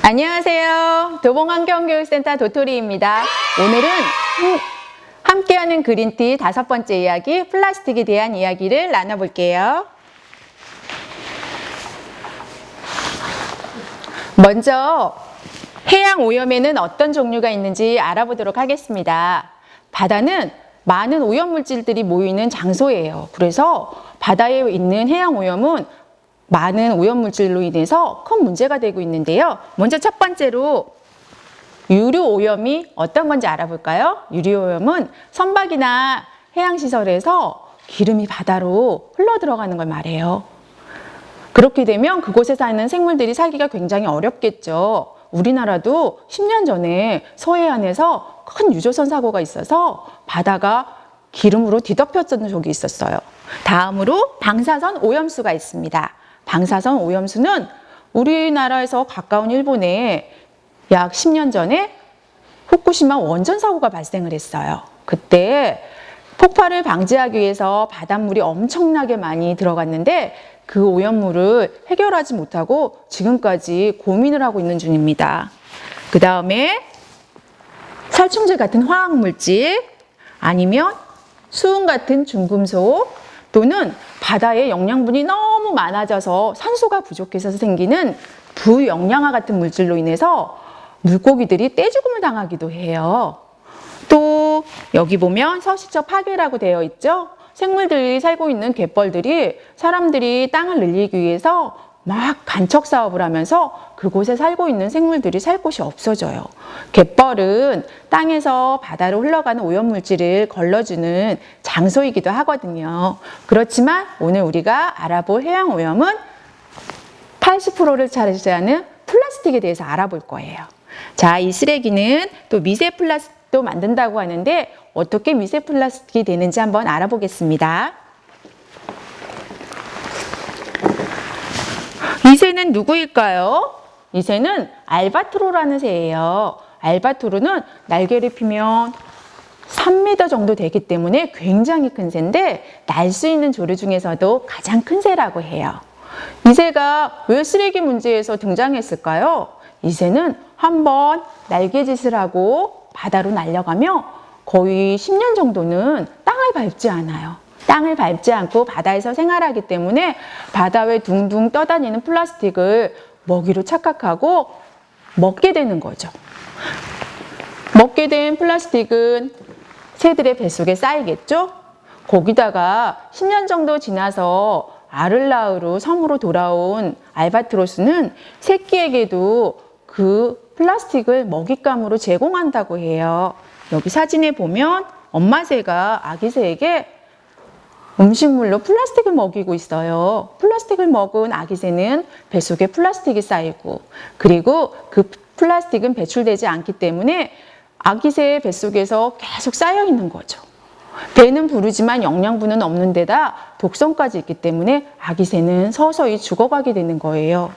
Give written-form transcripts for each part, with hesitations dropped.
안녕하세요. 도봉환경교육센터 도토리입니다. 오늘은 함께하는 그린티 5번째 이야기, 플라스틱에 대한 이야기를 나눠볼게요. 먼저 해양 오염에는 어떤 종류가 있는지 알아보도록 하겠습니다. 바다는 많은 오염물질들이 모이는 장소예요. 그래서 바다에 있는 해양 오염은 많은 오염물질로 인해서 큰 문제가 되고 있는데요. 먼저 첫 번째로 유류 오염이 어떤 건지 알아볼까요? 유류 오염은 선박이나 해양시설에서 기름이 바다로 흘러 들어가는 걸 말해요. 그렇게 되면 그곳에 사는 생물들이 살기가 굉장히 어렵겠죠. 우리나라도 10년 전에 서해안에서 큰 유조선 사고가 있어서 바다가 기름으로 뒤덮였던 적이 있었어요. 다음으로 방사선 오염수가 있습니다. 방사선 오염수는 우리나라에서 가까운 일본에 약 10년 전에 후쿠시마 원전 사고가 발생을 했어요. 그때 폭발을 방지하기 위해서 바닷물이 엄청나게 많이 들어갔는데 그 오염물을 해결하지 못하고 지금까지 고민을 하고 있는 중입니다. 그 다음에 살충제 같은 화학물질 아니면 수은 같은 중금속 또는 바다에 영양분이 너무 많아져서 산소가 부족해서 생기는 부영양화 같은 물질로 인해서 물고기들이 떼죽음을 당하기도 해요. 또 여기 보면 서식적 파괴라고 되어 있죠. 생물들이 살고 있는 갯벌들이 사람들이 땅을 늘리기 위해서 막 간척 사업을 하면서 그곳에 살고 있는 생물들이 살 곳이 없어져요. 갯벌은 땅에서 바다로 흘러가는 오염물질을 걸러주는 장소이기도 하거든요. 그렇지만 오늘 우리가 알아볼 해양오염은 80%를 차지하는 플라스틱에 대해서 알아볼 거예요. 자, 이 쓰레기는 또 미세 플라스틱도 만든다고 하는데 어떻게 미세 플라스틱이 되는지 한번 알아보겠습니다. 이 새는 누구일까요? 이 새는 알바트로라는 새예요. 알바트로는 날개를 피면 3m 정도 되기 때문에 굉장히 큰 새인데 날 수 있는 조류 중에서도 가장 큰 새라고 해요. 이 새가 왜 쓰레기 문제에서 등장했을까요? 이 새는 한번 날개짓을 하고 바다로 날아가며 거의 10년 정도는 땅을 밟지 않아요. 땅을 밟지 않고 바다에서 생활하기 때문에 바다 위에 둥둥 떠다니는 플라스틱을 먹이로 착각하고 먹게 되는 거죠. 먹게 된 플라스틱은 새들의 뱃속에 쌓이겠죠? 거기다가 10년 정도 지나서 알을 낳으러 섬으로 돌아온 알바트로스는 새끼에게도 그 플라스틱을 먹잇감으로 제공한다고 해요. 여기 사진에 보면 엄마 새가 아기 새에게 음식물로 플라스틱을 먹이고 있어요. 플라스틱을 먹은 아기 새는 뱃속에 플라스틱이 쌓이고 그리고 그 플라스틱은 배출되지 않기 때문에 아기 새의 뱃속에서 계속 쌓여 있는 거죠. 배는 부르지만 영양분은 없는 데다 독성까지 있기 때문에 아기 새는 서서히 죽어가게 되는 거예요.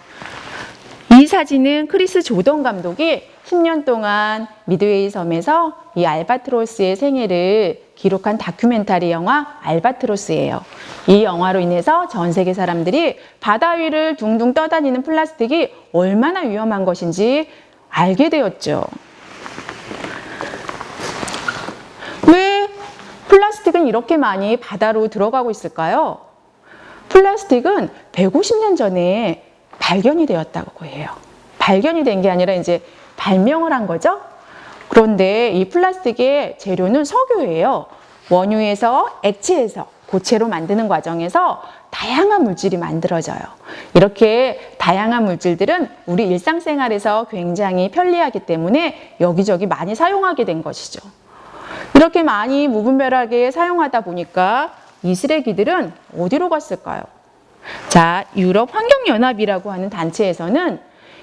이 사진은 크리스 조던 감독이 10년 동안 미드웨이 섬에서 이 알바트로스의 생애를 기록한 다큐멘터리 영화 알바트로스예요. 이 영화로 인해서 전 세계 사람들이 바다 위를 둥둥 떠다니는 플라스틱이 얼마나 위험한 것인지 알게 되었죠. 왜 플라스틱은 이렇게 많이 바다로 들어가고 있을까요? 플라스틱은 150년 전에 발견이 되었다고 해요. 발견이 된 게 아니라 이제 발명을 한 거죠. 그런데 이 플라스틱의 재료는 석유예요. 원유에서 액체에서 고체로 만드는 과정에서 다양한 물질이 만들어져요. 이렇게 다양한 물질들은 우리 일상생활에서 굉장히 편리하기 때문에 여기저기 많이 사용하게 된 것이죠. 이렇게 많이 무분별하게 사용하다 보니까 이 쓰레기들은 어디로 갔을까요? 자, 유럽 환경연합이라고 하는 단체에서는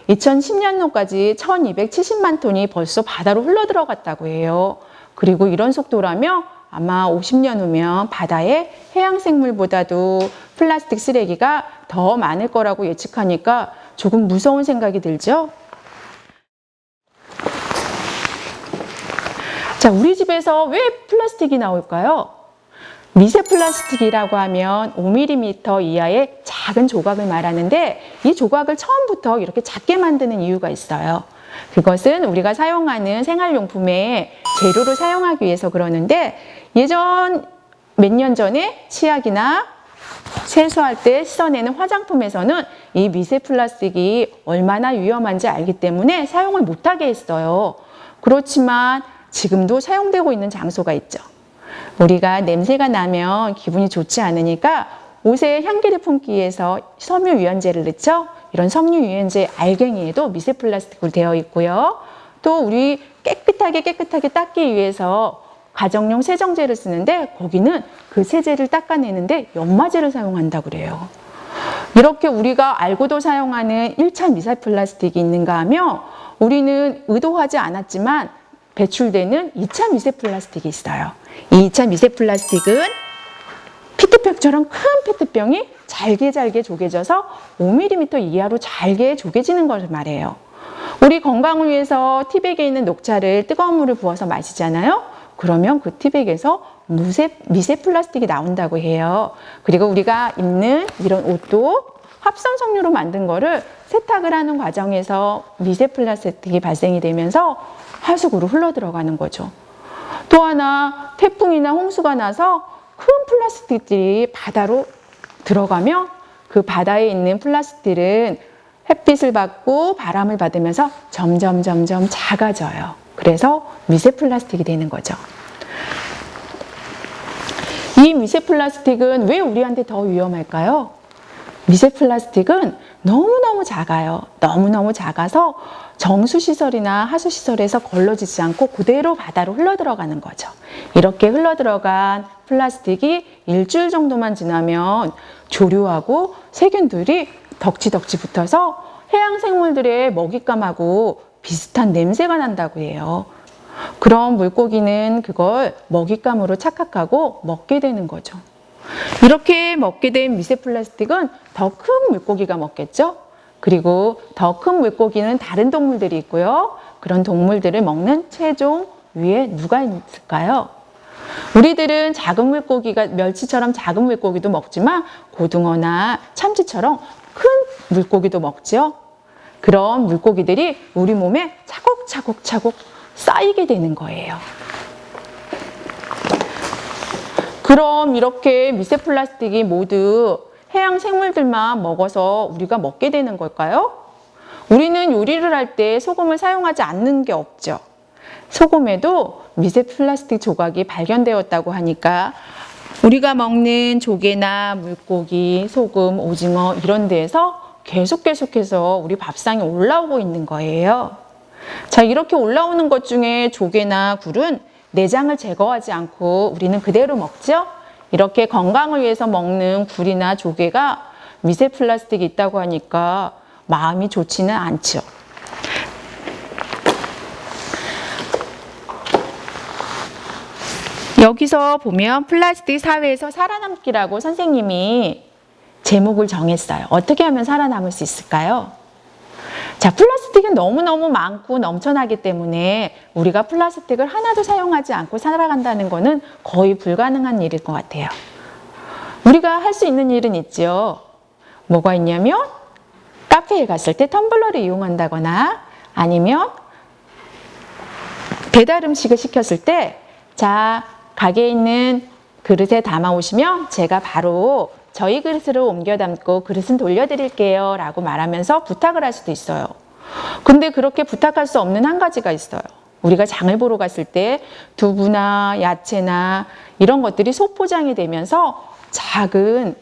2010년도까지 1270만 톤이 벌써 바다로 흘러 들어갔다고 해요. 그리고 이런 속도라면 아마 50년 후면 바다에 해양생물보다도 플라스틱 쓰레기가 더 많을 거라고 예측하니까 조금 무서운 생각이 들죠? 자, 우리 집에서 왜 플라스틱이 나올까요? 미세 플라스틱이라고 하면 5mm 이하의 작은 조각을 말하는데 이 조각을 처음부터 이렇게 작게 만드는 이유가 있어요. 그것은 우리가 사용하는 생활용품의 재료로 사용하기 위해서 그러는데 예전 몇 년 전에 치약이나 세수할 때 씻어내는 화장품에서는 이 미세 플라스틱이 얼마나 위험한지 알기 때문에 사용을 못하게 했어요. 그렇지만 지금도 사용되고 있는 장소가 있죠. 우리가 냄새가 나면 기분이 좋지 않으니까 옷에 향기를 품기 위해서 섬유유연제를 넣죠. 이런 섬유유연제 알갱이에도 미세 플라스틱으로 되어 있고요. 또 우리 깨끗하게 닦기 위해서 가정용 세정제를 쓰는데 거기는 그 세제를 닦아내는데 연마제를 사용한다고 그래요. 이렇게 우리가 알고도 사용하는 1차 미세 플라스틱이 있는가 하면 우리는 의도하지 않았지만 배출되는 2차 미세 플라스틱이 있어요. 이 2차 미세 플라스틱은 페트병처럼 큰 페트병이 잘게 조개져서 5mm 이하로 잘게 조개지는 것을 말해요. 우리 건강을 위해서 티백에 있는 녹차를 뜨거운 물을 부어서 마시잖아요. 그러면 그 티백에서 미세 플라스틱이 나온다고 해요. 그리고 우리가 입는 이런 옷도 합성 섬유로 만든 거를 세탁을 하는 과정에서 미세 플라스틱이 발생이 되면서 하수구로 흘러 들어가는 거죠. 또 하나 태풍이나 홍수가 나서 큰 플라스틱들이 바다로 들어가면 그 바다에 있는 플라스틱은 햇빛을 받고 바람을 받으면서 점점 작아져요. 그래서 미세 플라스틱이 되는 거죠. 이 미세 플라스틱은 왜 우리한테 더 위험할까요? 미세 플라스틱은 너무너무 작아요. 너무너무 작아서 정수시설이나 하수시설에서 걸러지지 않고 그대로 바다로 흘러들어가는 거죠. 이렇게 흘러들어간 플라스틱이 일주일 정도만 지나면 조류하고 세균들이 덕지 붙어서 해양 생물들의 먹잇감하고 비슷한 냄새가 난다고 해요. 그럼 물고기는 그걸 먹잇감으로 착각하고 먹게 되는 거죠. 이렇게 먹게 된 미세 플라스틱은 더 큰 물고기가 먹겠죠? 그리고 더 큰 물고기는 다른 동물들이 있고요. 그런 동물들을 먹는 최종 위에 누가 있을까요? 우리들은 작은 물고기가 멸치처럼 작은 물고기도 먹지만 고등어나 참치처럼 큰 물고기도 먹죠. 그런 물고기들이 우리 몸에 차곡차곡 쌓이게 되는 거예요. 그럼 이렇게 미세 플라스틱이 모두 해양 생물들만 먹어서 우리가 먹게 되는 걸까요? 우리는 요리를 할 때 소금을 사용하지 않는 게 없죠. 소금에도 미세 플라스틱 조각이 발견되었다고 하니까 우리가 먹는 조개나 물고기, 소금, 오징어 이런 데에서 계속해서 우리 밥상에 올라오고 있는 거예요. 자, 이렇게 올라오는 것 중에 조개나 굴은 내장을 제거하지 않고 우리는 그대로 먹죠? 이렇게 건강을 위해서 먹는 굴이나 조개가 미세 플라스틱이 있다고 하니까 마음이 좋지는 않죠. 여기서 보면 플라스틱 사회에서 살아남기라고 선생님이 제목을 정했어요. 어떻게 하면 살아남을 수 있을까요? 자, 플라스틱은 너무너무 많고 넘쳐나기 때문에 우리가 플라스틱을 하나도 사용하지 않고 살아간다는 것은 거의 불가능한 일일 것 같아요. 우리가 할 수 있는 일은 있죠. 뭐가 있냐면 카페에 갔을 때 텀블러를 이용한다거나 아니면 배달 음식을 시켰을 때 자, 가게에 있는 그릇에 담아 오시면 제가 바로 저희 그릇으로 옮겨 담고 그릇은 돌려드릴게요 라고 말하면서 부탁을 할 수도 있어요. 근데 그렇게 부탁할 수 없는 한 가지가 있어요. 우리가 장을 보러 갔을 때 두부나 야채나 이런 것들이 소포장이 되면서 작은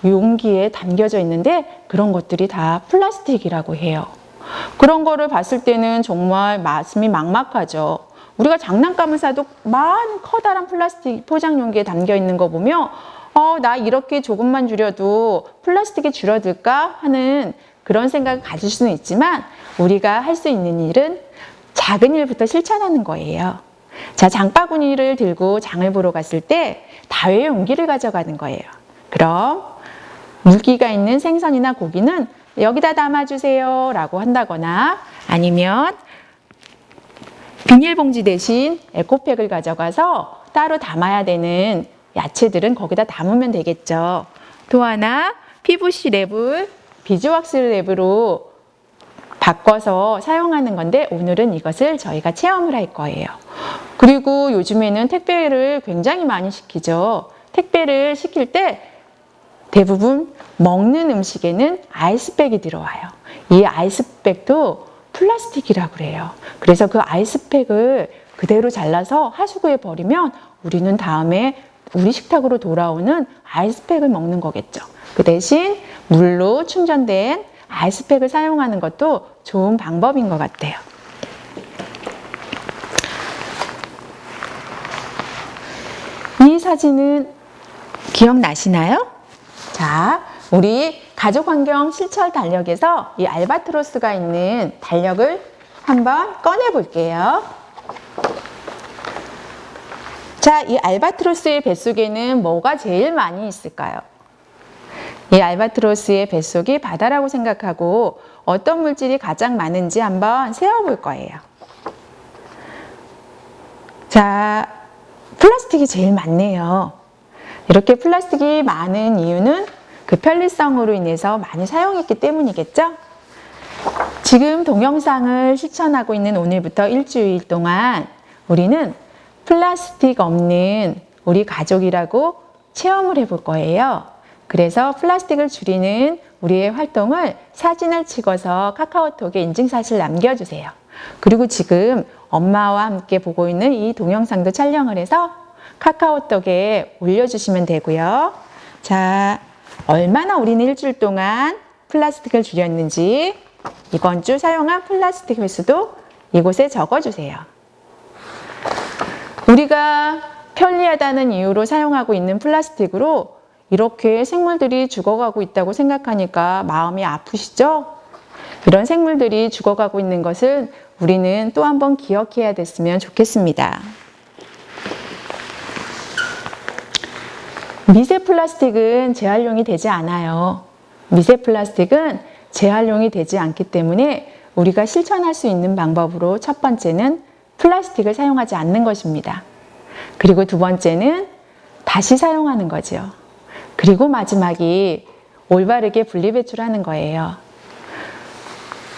용기에 담겨져 있는데 그런 것들이 다 플라스틱이라고 해요. 그런 거를 봤을 때는 정말 가슴이 막막하죠. 우리가 장난감을 사도 많은 커다란 플라스틱 포장 용기에 담겨 있는 거 보면 나 이렇게 조금만 줄여도 플라스틱이 줄어들까 하는 그런 생각을 가질 수는 있지만 우리가 할 수 있는 일은 작은 일부터 실천하는 거예요. 자, 장바구니를 들고 장을 보러 갔을 때 다회용 용기를 가져가는 거예요. 그럼 물기가 있는 생선이나 고기는 여기다 담아주세요 라고 한다거나 아니면 비닐봉지 대신 에코백을 가져가서 따로 담아야 되는 야채들은 거기다 담으면 되겠죠. 또 하나 PVC 랩을 비즈왁스 랩으로 바꿔서 사용하는 건데 오늘은 이것을 저희가 체험을 할 거예요. 그리고 요즘에는 택배를 굉장히 많이 시키죠. 택배를 시킬 때 대부분 먹는 음식에는 아이스팩이 들어와요. 이 아이스팩도 플라스틱이라고 그래요. 그래서 그 아이스팩을 그대로 잘라서 하수구에 버리면 우리는 다음에 우리 식탁으로 돌아오는 아이스팩을 먹는 거겠죠. 그 대신 물로 충전된 아이스팩을 사용하는 것도 좋은 방법인 것 같아요. 이 사진은 기억나시나요? 자, 우리 가족환경 실천 달력에서 이 알바트로스가 있는 달력을 한번 꺼내 볼게요. 자, 이 알바트로스의 뱃속에는 뭐가 제일 많이 있을까요? 이 알바트로스의 뱃속이 바다라고 생각하고 어떤 물질이 가장 많은지 한번 세어볼 거예요. 자, 플라스틱이 제일 많네요. 이렇게 플라스틱이 많은 이유는 그 편리성으로 인해서 많이 사용했기 때문이겠죠? 지금 동영상을 실천하고 있는 오늘부터 일주일 동안 우리는 플라스틱 없는 우리 가족이라고 체험을 해볼 거예요. 그래서 플라스틱을 줄이는 우리의 활동을 사진을 찍어서 카카오톡에 인증샷을 남겨주세요. 그리고 지금 엄마와 함께 보고 있는 이 동영상도 촬영을 해서 카카오톡에 올려주시면 되고요. 자, 얼마나 우리는 일주일 동안 플라스틱을 줄였는지 이번 주 사용한 플라스틱 횟수도 이곳에 적어주세요. 우리가 편리하다는 이유로 사용하고 있는 플라스틱으로 이렇게 생물들이 죽어가고 있다고 생각하니까 마음이 아프시죠? 이런 생물들이 죽어가고 있는 것을 우리는 또 한 번 기억해야 됐으면 좋겠습니다. 미세 플라스틱은 재활용이 되지 않아요. 미세 플라스틱은 재활용이 되지 않기 때문에 우리가 실천할 수 있는 방법으로 첫 번째는 플라스틱을 사용하지 않는 것입니다. 그리고 두 번째는 다시 사용하는 거죠. 그리고 마지막이 올바르게 분리배출하는 거예요.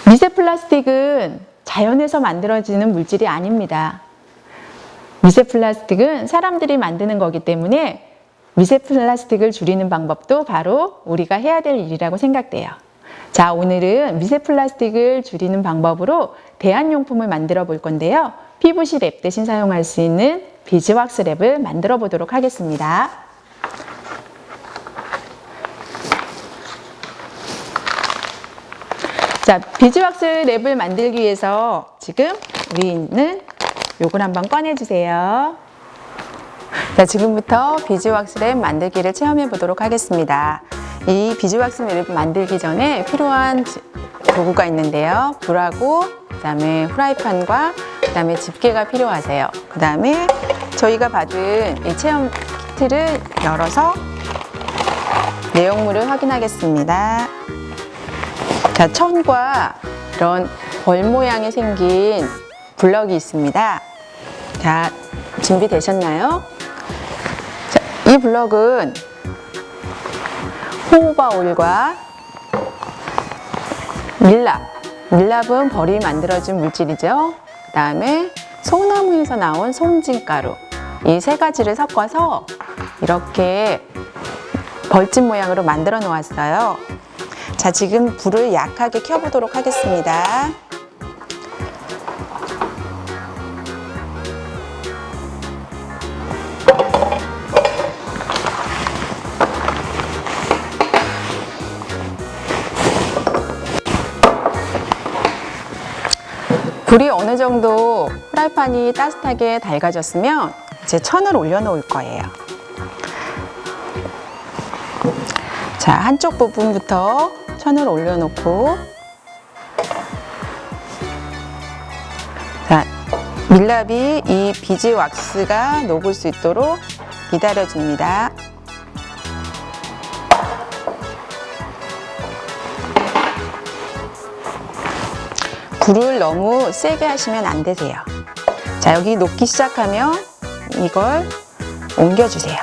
미세 플라스틱은 자연에서 만들어지는 물질이 아닙니다. 미세 플라스틱은 사람들이 만드는 거기 때문에 미세 플라스틱을 줄이는 방법도 바로 우리가 해야 될 일이라고 생각돼요. 자, 오늘은 미세 플라스틱을 줄이는 방법으로 대안용품을 만들어 볼 건데요. PVC 랩 대신 사용할 수 있는 비즈왁스 랩을 만들어 보도록 하겠습니다. 자, 비즈왁스 랩을 만들기 위해서 지금 우리는 요걸 한번 꺼내주세요. 자, 지금부터 비즈왁스 랩 만들기를 체험해 보도록 하겠습니다. 이 비즈왁스 랩을 만들기 전에 필요한 도구가 있는데요. 불하고 그다음에 후라이팬과 그다음에 집게가 필요하세요. 그다음에 저희가 받은 이 체험 키트를 열어서 내용물을 확인하겠습니다. 자, 천과 이런 벌 모양이 생긴 블럭이 있습니다. 자, 준비되셨나요? 자, 이 블럭은 호호바 오일과 밀랍은 벌이 만들어준 물질이죠. 그 다음에 소나무에서 나온 송진가루, 이 세 가지를 섞어서 이렇게 벌집 모양으로 만들어 놓았어요. 자, 지금 불을 약하게 켜보도록 하겠습니다. 불이 어느 정도 프라이팬이 따뜻하게 달궈졌으면 이제 천을 올려놓을 거예요. 자, 한쪽 부분부터 천을 올려놓고, 자, 밀랍이 이 비즈왁스가 녹을 수 있도록 기다려줍니다. 불을 너무 세게 하시면 안 되세요. 자, 여기 녹기 시작하면 이걸 옮겨주세요.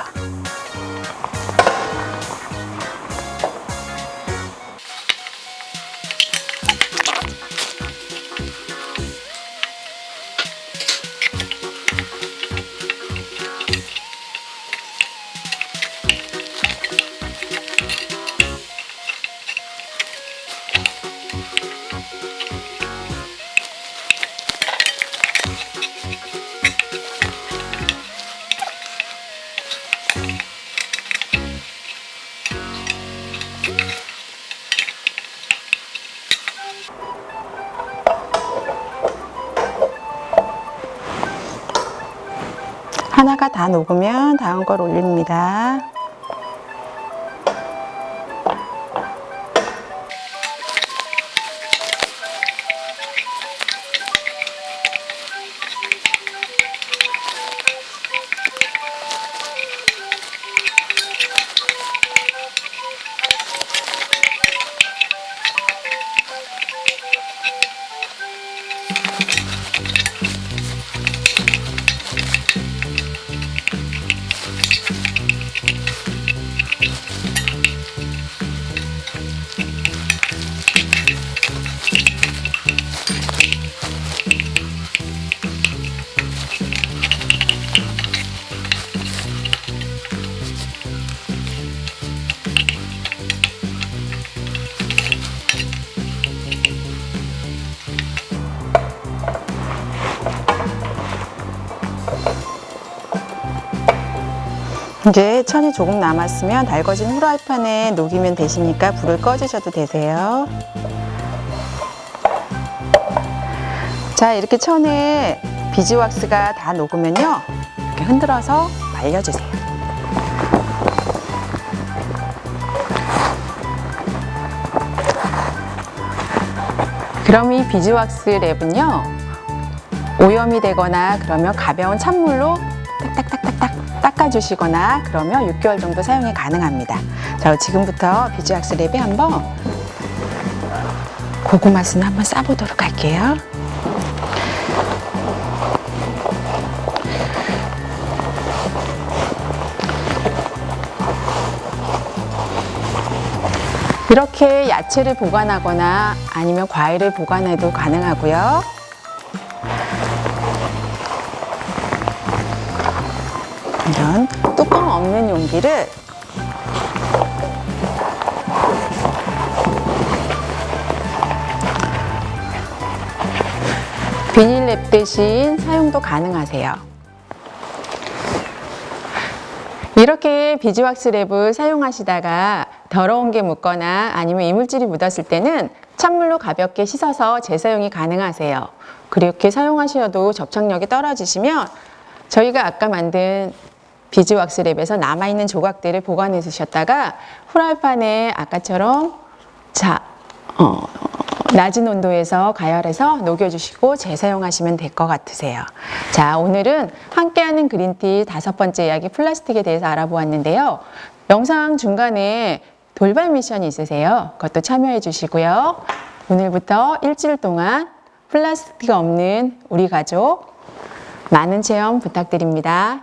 하나가 다 녹으면 다음 걸 올립니다. 이제 천이 조금 남았으면 달궈진 후라이팬에 녹이면 되시니까 불을 꺼주셔도 되세요. 자, 이렇게 천에 비즈왁스가 다 녹으면요, 이렇게 흔들어서 말려주세요. 그럼 이 비즈왁스 랩은요, 오염이 되거나 그러면 가벼운 찬물로 딱딱딱딱딱 닦아주시거나 그러면 6개월 정도 사용이 가능합니다. 자, 지금부터 비즈왁스 랩에 한번 고구마순 한번 싸보도록 할게요. 이렇게 야채를 보관하거나 아니면 과일을 보관해도 가능하고요. 이런 뚜껑 없는 용기를 비닐랩 대신 사용도 가능하세요. 이렇게 비즈왁스 랩을 사용하시다가 더러운 게 묻거나 아니면 이물질이 묻었을 때는 찬물로 가볍게 씻어서 재사용이 가능하세요. 그렇게 사용하셔도 접착력이 떨어지시면 저희가 아까 만든 비즈왁스 랩에서 남아있는 조각들을 보관해 두셨다가 후라이팬에 아까처럼 낮은 온도에서 가열해서 녹여주시고 재사용하시면 될 것 같으세요. 자, 오늘은 함께하는 그린티 5번째 이야기 플라스틱에 대해서 알아보았는데요. 영상 중간에 돌발 미션이 있으세요. 그것도 참여해 주시고요. 오늘부터 일주일 동안 플라스틱 없는 우리 가족 많은 체험 부탁드립니다.